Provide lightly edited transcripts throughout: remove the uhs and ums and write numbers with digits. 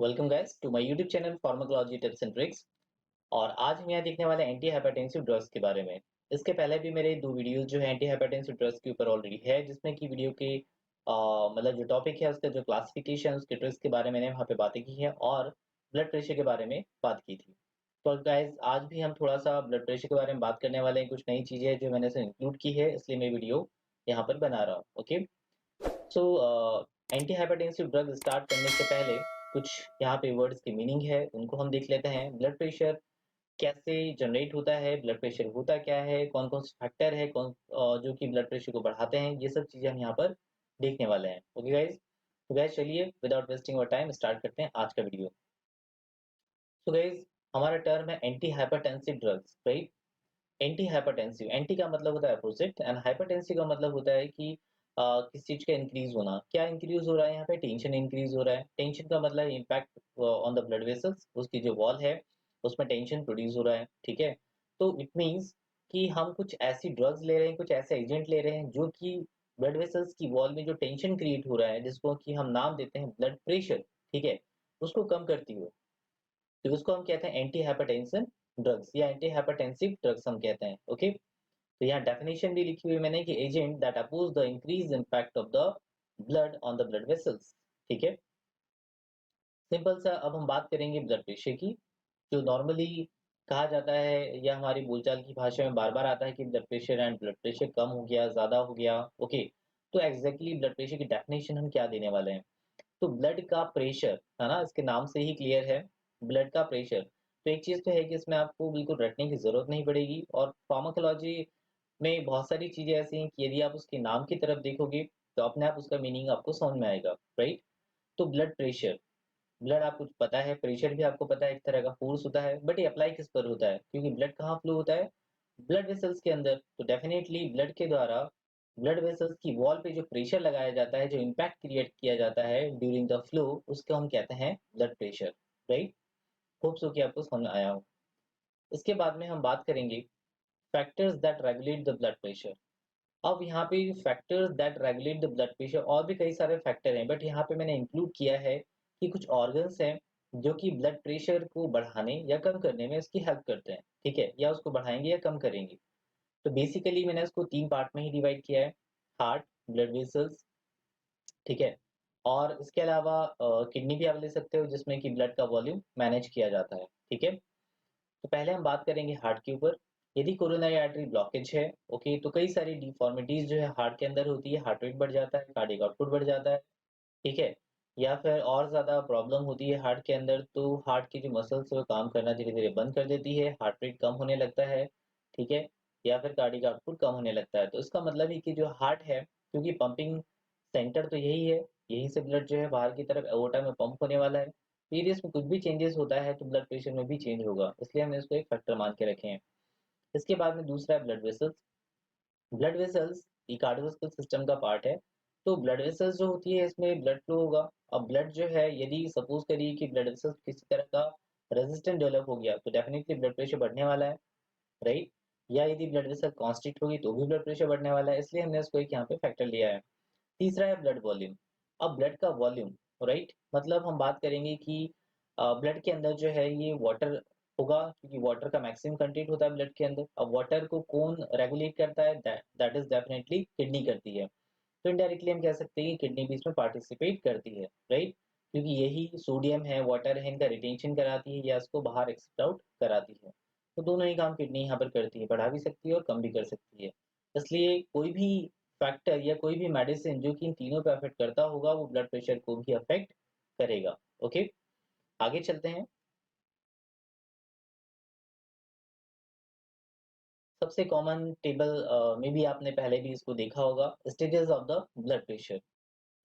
Welcome guys to my YouTube channel pharmacology tips and tricks. और आज हम यहाँ देखने वाले एंटी हाइपरटेंसिव ड्रग्स के बारे में। इसके पहले भी मेरे दो वीडियोस जो है एंटी हाइपरटेंसिव ड्रग्स के ऊपर ऑलरेडी है, जिसमें कि वीडियो के मतलब जो टॉपिक है उसका जो क्लासिफिकेशन उसके ट्रिक्स के बारे में मैंने वहाँ पे बातें की है और ब्लड प्रेशर के बारे में बात की थी। तो गाइस आज भी हम थोड़ा सा ब्लड प्रेशर के बारे में बात करने वाले हैं। कुछ नई चीज़ें जो मैंने इसे इंक्लूड की है, इसलिए मैं वीडियो यहाँ पर बना रहा हूँ। Okay, so anti hypertensive drug start करने से पहले कुछ यहाँ पे वर्ड्स की मीनिंग है, उनको हम देख लेते हैं। ब्लड प्रेशर कैसे जनरेट होता है, ब्लड प्रेशर होता क्या है, कौन कौन से फैक्टर है जो कि ब्लड प्रेशर को बढ़ाते हैं, ये सब चीज़ें हम यहाँ पर देखने वाले हैं। ओके गाइज, तो गाइज चलिए without wasting our time start करते हैं आज का वीडियो। सो गाइज, हमारा टर्म है anti hypertensive drugs, right. Anti hypertensive, anti का मतलब होता है अपोजिट एंड हाइपरटेंसिव का मतलब होता है कि किसी चीज का इंक्रीज होना। क्या इंक्रीज हो रहा है यहाँ पे? टेंशन इंक्रीज हो रहा है। टेंशन का मतलब impact on the blood vessels, उसकी जो वॉल है उसमें टेंशन प्रोड्यूस हो रहा है। ठीक है, तो इट मीन्स कि हम कुछ ऐसी ड्रग्स ले रहे हैं, कुछ ऐसे एजेंट ले रहे हैं जो कि ब्लड वेसल्स की वॉल में जो टेंशन क्रिएट हो रहा है, जिसको कि हम नाम देते हैं ब्लड प्रेशर, ठीक है, उसको कम करती हो, तो उसको हम कहते हैं एंटी हाइपरटेंशन ड्रग्स या एंटी हाइपरटेंसिव ड्रग्स हम कहते हैं। ओके, तो यहाँ डेफिनेशन भी लिखी हुई है मैंने कि agent that oppose the increase impact of the blood on the blood vessels. ठीक है, सिंपल सा। अब हम बात करेंगे ब्लड प्रेशर की, जो नॉर्मली कहा जाता है या हमारी बोलचाल की भाषा में बार बार आता है कि blood pressure and blood pressure कम हो गया, ज्यादा हो गया। ओके, तो एग्जैक्टली ब्लड प्रेशर की डेफिनेशन हम क्या देने वाले हैं? तो ब्लड का प्रेशर है ना, इसके नाम से ही क्लियर है, ब्लड का प्रेशर। तो एक चीज तो है कि इसमें आपको बिल्कुल रटने की जरूरत नहीं पड़ेगी, और फार्माकोलॉजी में बहुत सारी चीजें ऐसी हैं कि यदि आप उसके नाम की तरफ देखोगे तो अपने आप उसका मीनिंग आपको समझ में आएगा, राइट। तो ब्लड प्रेशर, ब्लड आपको पता है, प्रेशर भी आपको पता है, एक तरह का फोर्स होता है, बट ये अप्लाई किस पर होता है? क्योंकि ब्लड कहाँ फ्लो होता है? ब्लड वेसल्स के अंदर। तो डेफिनेटली ब्लड के द्वारा ब्लड वेसल्स की वॉल पे जो प्रेशर लगाया जाता है, जो इम्पैक्ट क्रिएट किया जाता है ड्यूरिंग द फ्लो, उसको हम कहते हैं blood pressure, right. Hope so कि आपको समझ आया हो। इसके बाद में हम बात करेंगे factors that regulate the blood pressure. अब यहाँ पे factors that regulate the blood pressure, और भी कई सारे फैक्टर हैं, बट यहाँ पे मैंने इंक्लूड किया है कि कुछ ऑर्गन्स हैं जो कि ब्लड प्रेशर को बढ़ाने या कम करने में इसकी हेल्प करते हैं, ठीक है, या उसको बढ़ाएंगे या कम करेंगे। तो बेसिकली मैंने इसको तीन पार्ट में ही डिवाइड किया है: हार्ट, ब्लड वेसल्स, ठीक है, और इसके अलावा किडनी भी आप ले सकते हो, जिसमें कि ब्लड का वॉल्यूम मैनेज किया जाता है। ठीक है, तो पहले हम बात करेंगे हार्ट के ऊपर। यदि कोरोनरी आर्टरी ब्लॉकेज है, ओके, तो कई सारी डिफॉर्मिटीज जो है हार्ट के अंदर होती है, हार्ट रेट बढ़ जाता है, कार्डियक आउटपुट बढ़ जाता है, ठीक है, या फिर और ज्यादा प्रॉब्लम होती है हार्ट के अंदर, तो हार्ट की जो मसल्स है वो काम करना धीरे धीरे बंद कर देती है, हार्ट रेट कम होने लगता है, ठीक है, या फिर कार्डियक आउटपुट कम होने लगता है। तो इसका मतलब है कि जो हार्ट है, क्योंकि पंपिंग सेंटर तो यही है, यहीं से ब्लड जो है बाहर की तरफ एओर्टा में पंप होने वाला है, तो यदि इसमें कुछ भी चेंजेस होता है तो ब्लड प्रेशर में भी चेंज होगा, इसलिए हमने इसको एक फैक्टर मान के रखे हैं। इसके बाद में दूसरा है ब्लड वेसल्स। ब्लड वेसल्स ये कार्डियोवास्कुलर सिस्टम का पार्ट है। तो ब्लड वेसल्स जो होती है इसमें ब्लड फ्लो होगा। अब ब्लड जो है, यदि सपोज करिए कि ब्लड वेसल्स किसी तरह का रेजिस्टेंस डेवलप हो गया, तो डेफिनेटली ब्लड प्रेशर बढ़ने वाला है, राइट। या यदि ब्लड वेसल कॉन्स्ट्रिक्ट होगी तो भी ब्लड प्रेशर बढ़ने वाला है, इसलिए हमने इसको एक यहाँ पे फैक्टर लिया है। तीसरा है ब्लड वॉल्यूम। अब ब्लड का वॉल्यूम, राइट, मतलब हम बात करेंगे कि ब्लड के अंदर जो है ये वाटर होगा, क्योंकि वाटर का मैक्सिमम कंटेंट होता है ब्लड के अंदर। अब वाटर को कौन रेगुलेट करता है? दैट इज डेफिनेटली किडनी करती है। तो इनडायरेक्टली हम कह सकते हैं कि किडनी भी इसमें पार्टिसिपेट करती है, राइट, क्योंकि यही सोडियम है, वाटर है, इनका रिटेंशन कराती है या इसको बाहर एक्सपेल आउट कराती है। तो दोनों ही काम किडनी यहाँ पर करती है, बढ़ा भी सकती है और कम भी कर सकती है। इसलिए कोई भी फैक्टर या कोई भी मेडिसिन जो कि इन तीनों पे अफेक्ट करता होगा वो ब्लड प्रेशर को भी अफेक्ट करेगा। ओके, आगे चलते हैं। सबसे कॉमन टेबल में भी आपने पहले भी इसको देखा होगा, stages of the blood pressure.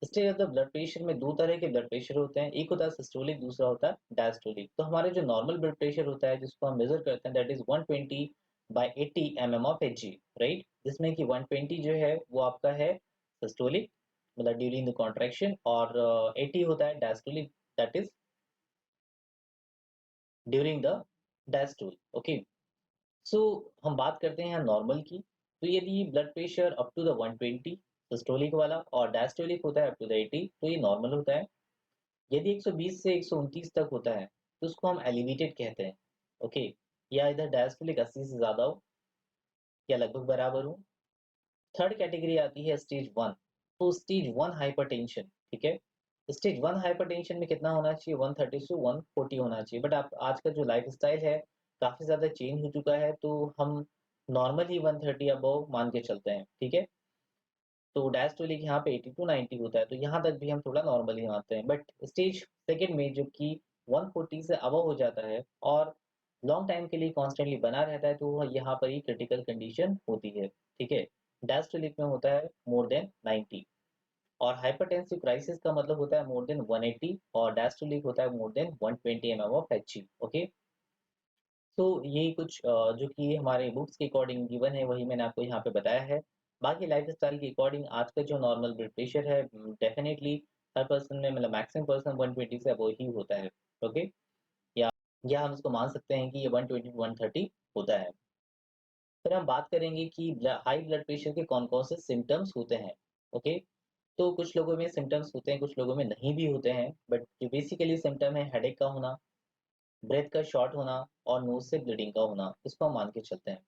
Stage of the blood pressure में दो तरह के ब्लड प्रेशर होते हैं, एक होता है सिस्टोलिक, दूसरा होता है डायस्टोलिक। तो हमारे जो नॉर्मल ब्लड प्रेशर होता है जिसको हम मेजर करते हैं, that is 120 by 80 mm of Hg, right, जिसमें कि 120 जो है वो आपका है सिस्टोलिक, मतलब ड्यूरिंग द कॉन्ट्रैक्शन, और 80 होता है diastolic, that is during the diastole. Okay, so हम बात करते हैं यहाँ नॉर्मल की। तो यदि blood pressure up to the 120 systolic वाला और डायस्टोलिक होता है अप टू द 80, तो ये नॉर्मल होता है। यदि 120 से 129 तक होता है तो उसको हम एलिवेटेड कहते हैं। ओके, या इधर डायस्टोलिक 80 से ज़्यादा हो या लगभग बराबर हो। थर्ड कैटेगरी आती है स्टेज 1। तो स्टेज 1 हाइपरटेंशन, ठीक है। स्टेज 1 हाइपरटेंशन में कितना होना चाहिए? 130 से 140 होना चाहिए। बट आप आज का जो लाइफस्टाइल है काफ़ी ज़्यादा चेंज हो चुका है, तो हम नॉर्मली 130 अबव मान के चलते हैं, ठीक है। तो डायस्टोलिक यहाँ पे 80 टू 90 होता है, तो यहाँ तक भी हम थोड़ा नॉर्मली मानते हैं। बट स्टेज सेकंड में जो कि 140 से अबव हो जाता है और लॉन्ग टाइम के लिए कॉन्स्टेंटली बना रहता है, तो वह यहाँ पर ही क्रिटिकल कंडीशन होती है, ठीक है। डायस्टोलिक में होता है मोर देन 90 और हाइपरटेंसिव क्राइसिस का मतलब होता है मोर देन 180 और डायस्टोलिक होता है more than 120 mm of Hg। Okay, तो यही कुछ जो कि हमारे बुक्स के अकॉर्डिंग गिवन है वही मैंने आपको यहाँ पे बताया है। बाकी लाइफस्टाइल के अकॉर्डिंग आज का जो नॉर्मल ब्लड प्रेशर है डेफिनेटली हर पर्सन में मतलब मैक्सिमम पर्सन 120 से अबव ही होता है। ओके, या या हम इसको मान सकते हैं कि ये 120 टू 130 होता है। फिर हम बात करेंगे कि हाई ब्लड प्रेशर के कौन कौन से सिम्टम्स होते हैं। ओके, तो कुछ लोगों में सिम्टम्स होते हैं, कुछ लोगों में नहीं भी होते हैं। बट जो बेसिकली सिम्टम है हेडेक का होना, ब्रेथ का शॉर्ट होना और नोज से ब्लीडिंग का होना, इसको हम मान के चलते हैं।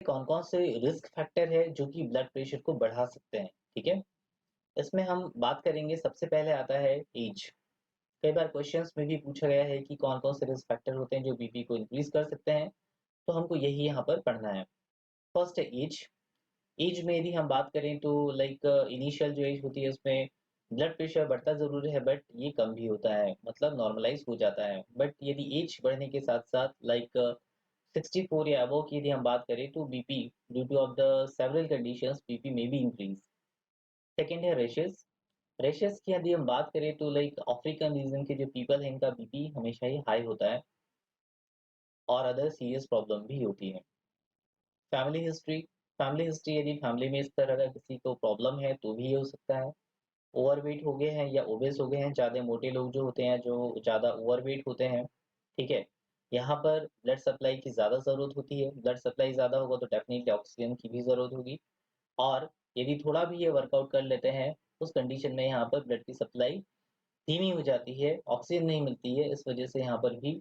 कौन कौन से रिस्क फैक्टर है जो कि ब्लड प्रेशर को बढ़ा सकते हैं, ठीक है। इसमें हम बात करेंगे, सबसे पहले आता है एज। कई बार क्वेश्चंस में भी पूछा गया है कि कौन कौन से रिस्क फैक्टर होते हैं जो बीपी को इंक्रीज कर सकते हैं, तो हमको यही यहाँ पर पढ़ना है। फर्स्ट है एज। एज में यदि हम बात करें तो लाइक इनिशियल जो एज होती है उसमें ब्लड प्रेशर बढ़ता ज़रूर है, बट ये कम भी होता है, मतलब नॉर्मलाइज हो जाता है। बट यदि एज बढ़ने के साथ साथ लाइक 64 या अबव की यदि हम बात करें तो BP due two of the several conditions BP में भी इंक्रीज। सेकेंड है रेशेस। रेशेस की यदि हम बात करें तो लाइक अफ्रीकन रीजन के जो पीपल हैं इनका बीपी हमेशा ही हाई होता है और अदर सीरियस प्रॉब्लम भी होती है। Family history. फैमिली हिस्ट्री, यदि फैमिली में इस तरह का किसी को प्रॉब्लम है तो भी ये हो सकता है। ओवरवेट हो गए हैं या ओबेस हो गए हैं, ज़्यादा मोटे लोग जो होते हैं, जो ज़्यादा ओवरवेट होते हैं, ठीक है। यहाँ पर ब्लड सप्लाई की ज़्यादा ज़रूरत होती है। ब्लड सप्लाई ज़्यादा होगा तो डेफिनेटली ऑक्सीजन की भी ज़रूरत होगी। और यदि थोड़ा भी ये वर्कआउट कर लेते हैं उस कंडीशन में यहाँ पर ब्लड की सप्लाई धीमी हो जाती है, ऑक्सीजन नहीं मिलती है, इस वजह से यहाँ पर भी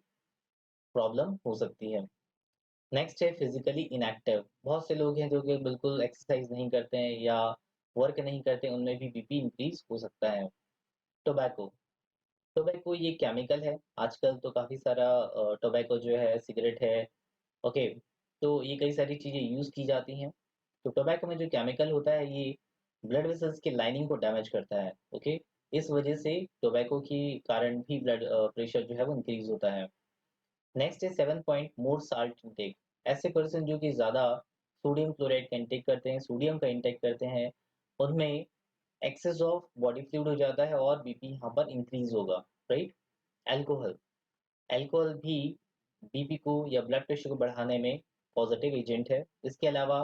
प्रॉब्लम हो सकती है। नेक्स्ट है फिजिकली इनएक्टिव। बहुत से लोग हैं जो कि बिल्कुल एक्सरसाइज नहीं करते हैं या वर्क नहीं करते, उनमें भी बीपी इंक्रीज हो सकता है। टोबैको। टोबैको ये केमिकल है, आजकल तो काफ़ी सारा टोबैको जो है सिगरेट है, ओके, तो ये कई सारी चीज़ें यूज़ की जाती हैं। तो टोबैको में जो केमिकल होता है ये ब्लड वेसल्स की लाइनिंग को डैमेज करता है, ओके। इस वजह से टोबैको के कारण भी ब्लड प्रेशर जो है वो इंक्रीज होता है। नेक्स्ट है 7 पॉइंट मोर साल्ट इंटेक। ऐसे पर्सन जो कि ज़्यादा सोडियम क्लोराइड का इंटेक करते हैं, सोडियम का इंटेक करते हैं, उनमें एक्सेस ऑफ बॉडी फ्लूइड हो जाता है और बीपी यहाँ पर इंक्रीज होगा, राइट। अल्कोहल। अल्कोहल भी बीपी को या ब्लड प्रेशर को बढ़ाने में पॉजिटिव एजेंट है। इसके अलावा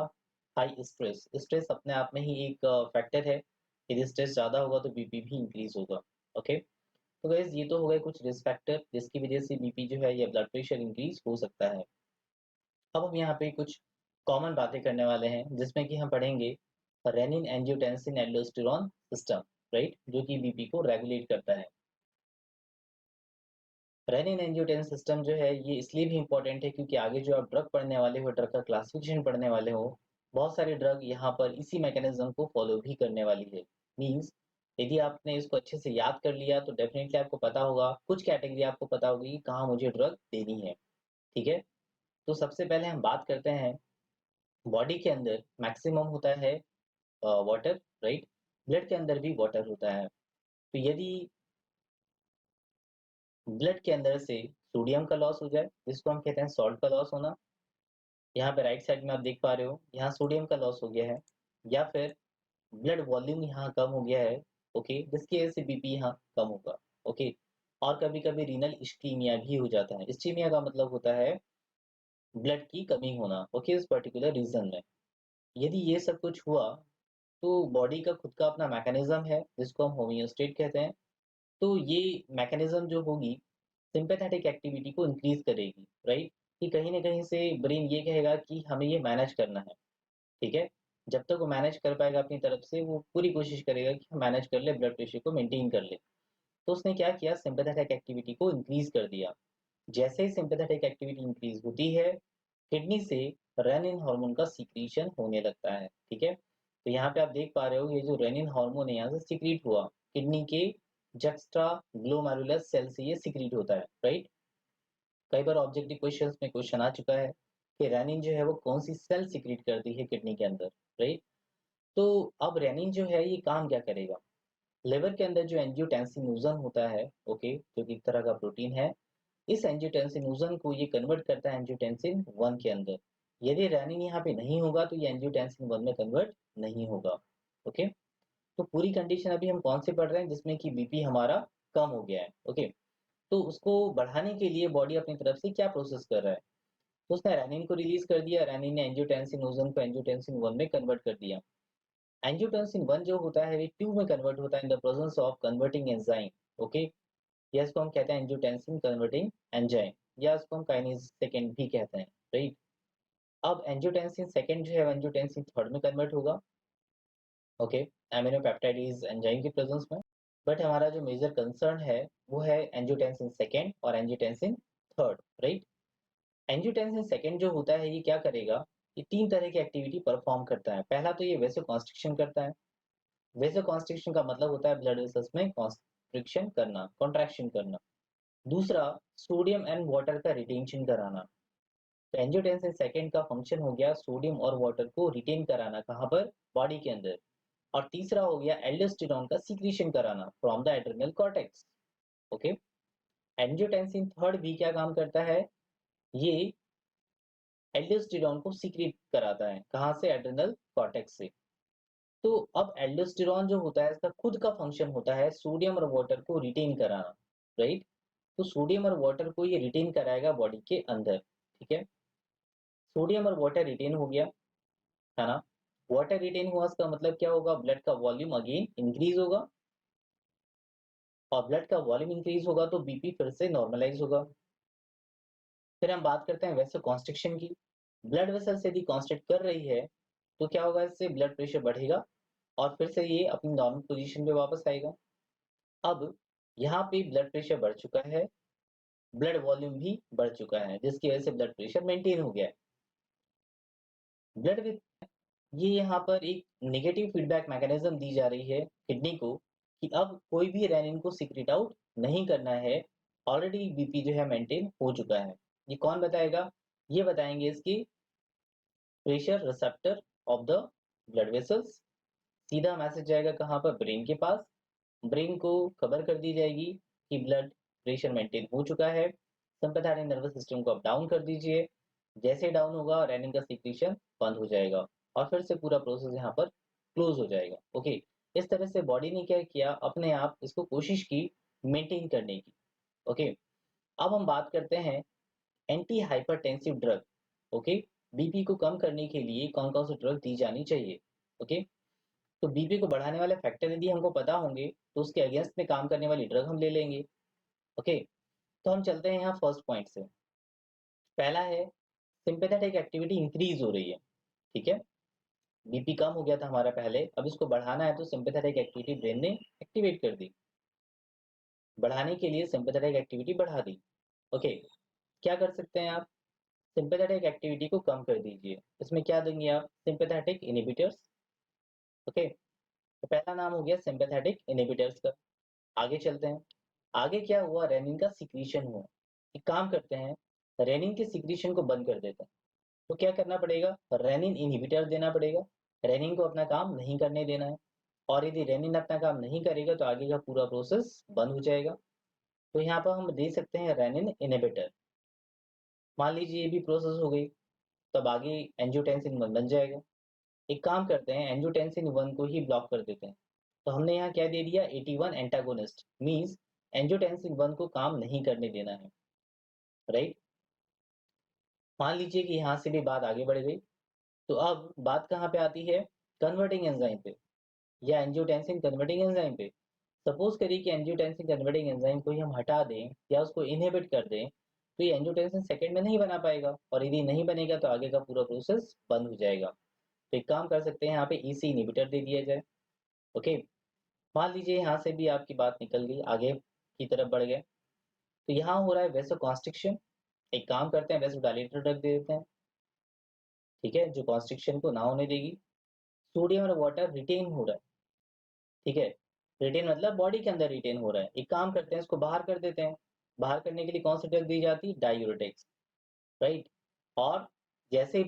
हाई स्ट्रेस। स्ट्रेस अपने आप में ही एक फैक्टर है, यदि स्ट्रेस ज़्यादा होगा तो बीपी भी इंक्रीज होगा, ओके। तो गाइस ये तो हो गए कुछ रिस्क फैक्टर जिसकी वजह से बीपी जो है या ब्लड प्रेशर इंक्रीज हो सकता है। अब हम यहाँ पे कुछ कॉमन बातें करने वाले हैं जिसमें कि हम पढ़ेंगे renin angiotensin aldosterone system, right, जो कि बीपी को रेगुलेट करता है। रेनिन एंजियोटेंसिन सिस्टम जो है ये इसलिए भी इंपॉर्टेंट है क्योंकि आगे जो आप ड्रग पढ़ने वाले हो, ड्रग का क्लासिफिकेशन पढ़ने वाले हो, बहुत सारी ड्रग यहाँ पर इसी मैकेनिज्म को फॉलो भी करने वाली है। मीन्स यदि आपने इसको अच्छे से याद कर लिया तो डेफिनेटली आपको पता होगा, कुछ कैटेगरी आपको पता होगी कि कहाँ मुझे ड्रग देनी है, ठीक है। तो सबसे पहले हम बात करते हैं, बॉडी के अंदर मैक्सिमम होता है वाटर, राइट। ब्लड के अंदर भी वाटर होता है। तो यदि ब्लड के अंदर से सोडियम का लॉस हो जाए जिसको हम कहते हैं सॉल्ट का लॉस होना, यहाँ पे राइट साइड में आप देख पा रहे हो यहाँ सोडियम का लॉस हो गया है, या फिर ब्लड वॉल्यूम यहाँ कम हो गया है, ओके, जिसकी वजह से बीपी यहाँ कम होगा, ओके। और कभी कभी रीनल इस्कीमिया भी हो जाता है। इस्कीमिया का मतलब होता है ब्लड की कमी होना, ओके, इस पर्टिकुलर रीजन में। यदि ये सब कुछ हुआ तो बॉडी का खुद का अपना मैकेनिज्म है जिसको हम होम्योस्टेट कहते हैं। तो ये मैकेनिज्म जो होगी सिंपैथेटिक एक्टिविटी को इंक्रीज करेगी, राइट, कि कहीं ना कहीं से ब्रेन ये कहेगा कि हमें ये मैनेज करना है, ठीक है। जब तक वो मैनेज कर पाएगा अपनी तरफ से वो पूरी कोशिश करेगा कि हम मैनेज कर ले, ब्लड प्रेशर को मेंटेन कर ले। तो उसने क्या किया, सिंपैथेटिक एक्टिविटी को इंक्रीज कर दिया। जैसे ही सिंपैथेटिक एक्टिविटी इंक्रीज होती है, किडनी से रेनिन हार्मोन का सीक्रेशन होने लगता है। ठीक है, तो यहाँ पे आप देख पा रहे हो ये जो रेनिन हार्मोन है यहाँ से सीक्रेट हुआ, किडनी के जक्स्ट्रा ग्लोमेरुलर सेल से ये सीक्रेट होता है, राइट। कई बार ऑब्जेक्टिव क्वेश्चंस में क्वेश्चन आ चुका है कि रेनिन जो है वो कौन सी सेल सीक्रेट करती है किडनी के अंदर, राइट। तो अब रेनिन जो है ये काम क्या करेगा, लिवर के अंदर जो एंजियोटेंसिनोजन होता है, ओके, जो कि एक तरह का प्रोटीन है, इस एंजियोटेंसिनोजन को ये कन्वर्ट करता है एंजियोटेंसिन 1 के अंदर। यदि रेनिन यहाँ पे नहीं होगा तो ये एंजियोटेंसिन 1 में कन्वर्ट नहीं होगा। ओके, तो पूरी कंडीशन अभी हम कौन से पढ़ रहे हैं, जिसमें कि बीपी हमारा कम हो गया है। ओके, तो उसको बढ़ाने के लिए बॉडी अपनी तरफ से क्या प्रोसेस कर रहा है, तो उसने रेनिन को रिलीज कर दिया, रेनिन ने एंजियोटेंसिनोजन को एंजियोटेंसिन 1 में कन्वर्ट कर दिया। एंजियोटेंसिन 1 जो होता है ये 2 में कन्वर्ट होता है in the presence of converting enzyme. Okay, या इसको हम कहते हैं एंजियोटेंसिन कन्वर्टिंग एंजाइम, या इसको हम काइनेज सेकेंड भी कहते हैं, राइट। अब एंजियोटेंसिन सेकेंड जो है एंजियोटेंसिन थर्ड में कन्वर्ट होगा, ओके, एमिनो पेप्टाइडेज एंजाइम के प्रेजेंस में। बट हमारा जो मेजर कंसर्न है वो है एंजियोटेंसिन सेकेंड और angiotensin third, right. Angiotensin second जो होता है ये क्या करेगा, ये 3 तरह की एक्टिविटी परफॉर्म करता है। पहला तो ये वेसोकॉन्स्ट्रिक्शन करता है। वेसोकॉन्स्ट्रिक्शन का मतलब होता है ब्लड वेसल्स में कॉन्स्ट्रिक्शन करना, कॉन्ट्रैक्शन करना। दूसरा, सोडियम एंड वाटर का रिटेंशन कराना। तो एंजियोटेंसिन सेकेंड का फंक्शन हो गया सोडियम और वाटर को रिटेन कराना, कहाँ पर, बॉडी के अंदर। और तीसरा हो गया एल्डोस्टेरॉन का सीक्रेशन कराना from the adrenal cortex. Okay, angiotensin third भी क्या काम करता है, ये एल्डोस्टेरॉन को सीक्रेट कराता है, कहाँ से, एड्रिनल कॉर्टेक्स से। तो अब एल्डोस्टेरॉन जो होता है इसका खुद का फंक्शन होता है सोडियम और वाटर को रिटेन कराना, राइट। तो सोडियम और वाटर को ये रिटेन कराएगा बॉडी के अंदर। ठीक है, सोडियम और वाटर रिटेन हो गया, है ना। वाटर रिटेन हुआ इसका मतलब क्या होगा, ब्लड का वॉल्यूम अगेन इंक्रीज होगा, और ब्लड का वॉल्यूम इंक्रीज होगा तो बीपी फिर से नॉर्मलाइज होगा। फिर हम बात करते हैं वैसे कॉन्स्ट्रिक्शन की। ब्लड वेसल्स यदि कॉन्स्ट्रिक्ट कर रही है तो क्या होगा, इससे ब्लड प्रेशर बढ़ेगा और फिर से ये अपनी नॉर्मल पोजीशन पे वापस आएगा। अब यहाँ पे ब्लड प्रेशर बढ़ चुका है, ब्लड वॉल्यूम भी बढ़ चुका है, जिसकी वजह से ब्लड प्रेशर मेंटेन हो गया है। ब्लड ये यहाँ पर एक नेगेटिव फीडबैक मैकेनिज्म दी जा रही है किडनी को कि अब कोई भी रेनिन को सीक्रेट आउट नहीं करना है, ऑलरेडी बीपी जो है मेंटेन हो चुका है। ये कौन बताएगा, ये बताएंगे इसकी pressure receptor of the blood vessels. सीधा मैसेज जाएगा कहाँ पर, ब्रेन के पास। ब्रेन को खबर कर दी जाएगी कि ब्लड प्रेशर मेंटेन हो चुका है, सिंपैथेटिक नर्वस सिस्टम को अप डाउन कर दीजिए। जैसे डाउन होगा रेनिन का सीक्रेशन बंद हो जाएगा और फिर से पूरा प्रोसेस यहाँ पर क्लोज हो जाएगा। ओके, इस तरह से बॉडी ने क्या किया, अपने आप इसको कोशिश की मेंटेन करने की। ओके, अब हम बात करते हैं anti hypertensive drug. Okay, BP को कम करने के लिए कौन कौन सी ड्रग दी जानी चाहिए। ओके, तो बीपी को बढ़ाने वाले फैक्टर यदि हमको पता होंगे तो उसके अगेंस्ट में काम करने वाली ड्रग हम ले लेंगे। ओके, तो हम चलते हैं यहाँ फर्स्ट पॉइंट से। पहला है सिंपैथेटिक एक्टिविटी इंक्रीज हो रही है। ठीक है, बीपी कम हो गया था हमारा पहले, अब इसको बढ़ाना है तो सिंपैथेटिक एक्टिविटी ब्रेन ने एक्टिवेट कर दी, बढ़ाने के लिए सिंपैथेटिक एक्टिविटी बढ़ा दी। ओके, क्या कर सकते हैं आप, सिंपैथेटिक एक्टिविटी को कम कर दीजिए। इसमें क्या देंगे आप, सिंपैथेटिक इनहिबिटर्स। ओके, तो पहला नाम हो गया सिंपैथेटिक इनहिबिटर्स का। आगे चलते हैं, आगे क्या हुआ, रेनिन का सीक्रेशन हुआ। एक काम करते हैं, रेनिन के सीक्रेशन को बंद कर देते हैं। तो क्या करना पड़ेगा, रेनिन इनहिबिटर देना पड़ेगा, रेनिन को अपना काम नहीं करने देना है। और यदि रेनिन अपना काम नहीं करेगा तो आगे का पूरा प्रोसेस बंद हो जाएगा। तो यहाँ पर हम दे सकते हैं रेनिन इनहिबिटर। मान लीजिए ये भी प्रोसेस हो गई, तब आगे एंजियोटेंसिन 1 बन जाएगा। एक काम करते हैं, एंजियोटेंसिन 1 को ही ब्लॉक कर देते हैं। तो हमने यहाँ क्या दे दिया, 81 एंटागोनिस्ट, मींस एंजियोटेंसिन 1 को काम नहीं करने देना है, राइट। मान लीजिए कि यहाँ से भी बात आगे बढ़ गई, तो अब बात कहाँ पे आती है, कन्वर्टिंग एंजाइम पे या एंजियोटेंसिन कन्वर्टिंग एंजाइम पे। सपोज करिए कि एंजियोटेंसिन कन्वर्टिंग एंजाइम को ही हम हटा दें या उसको इनहिबिट कर दें, तो ये एंजियोटेंसिन सेकेंड में नहीं बना पाएगा, और यदि नहीं बनेगा तो आगे का पूरा प्रोसेस बंद हो जाएगा। तो एक काम कर सकते हैं, यहाँ पे ईसी इनहिबिटर दे दिया जाए। ओके, मान लीजिए यहाँ से भी आपकी बात निकल गई, आगे की तरफ बढ़ गए। तो यहाँ हो रहा है वेसोकॉन्स्ट्रिक्शन। एक काम करते हैं, वेसोडाइलेटर ड्रग दे देते हैं, ठीक है, जो कॉन्स्ट्रिक्शन को ना होने देगी। सोडियम और वाटर रिटेन हो रहा है, ठीक है, रिटेन मतलब बॉडी के अंदर रिटेन हो रहा है। एक काम करते हैं, इसको बाहर कर देते हैं। बाहर करने के लिए कौन सी ड्रग दी जाती है? Diuretics, right. और जैसे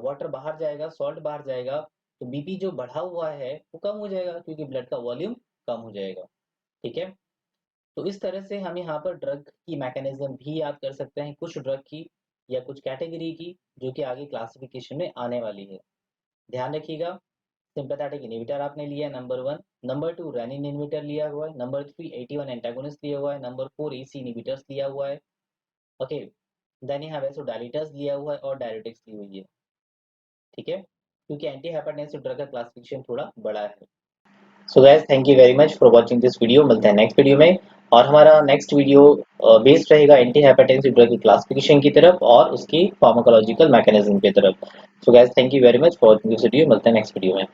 वाटर बाहर जाएगा, सॉल्ट बाहर जाएगा, तो बीपी जो बढ़ा हुआ है वो कम हो जाएगा, क्योंकि ब्लड का वॉल्यूम कम हो जाएगा, ठीक है। तो इस तरह से हम यहाँ पर ड्रग की मैकेनिज्म भी याद कर सकते हैं, कुछ ड्रग की या कुछ कैटेगरी की, जो कि आगे क्लासिफिकेशन में आने वाली है। ध्यान रखिएगा, सिंपैथेटिक इनहिबिटर आपने लिया नंबर 1, नंबर 2 रेनिन इनहिबिटर लिया हुआ है, नंबर 3 AT1 एंटागोनिस्ट लिया हुआ है, नंबर 4 AC इनहिबिटर्स लिया हुआ है, ओके। देन यहाँ वैसोडाइलेटर्स लिया हुआ है और डायरेटिक्स ली हुई है, ठीक है, क्योंकि एंटी हाइपरटेंसिव ड्रग का क्लासिफिकेशन थोड़ा बड़ा है। So guys, thank you very much for watching this video. मिलते हैं नेक्स्ट वीडियो में, और हमारा नेक्स्ट वीडियो बेस्ड रहेगा एंटी हाइपरटेंसिव ड्रग की क्लासिफिकेशन की तरफ और उसकी फार्माकोलॉजिकल मैकेनिज्म की तरफ। So guys, thank you very much for watching this video. मिलते हैं नेक्स्ट वीडियो में।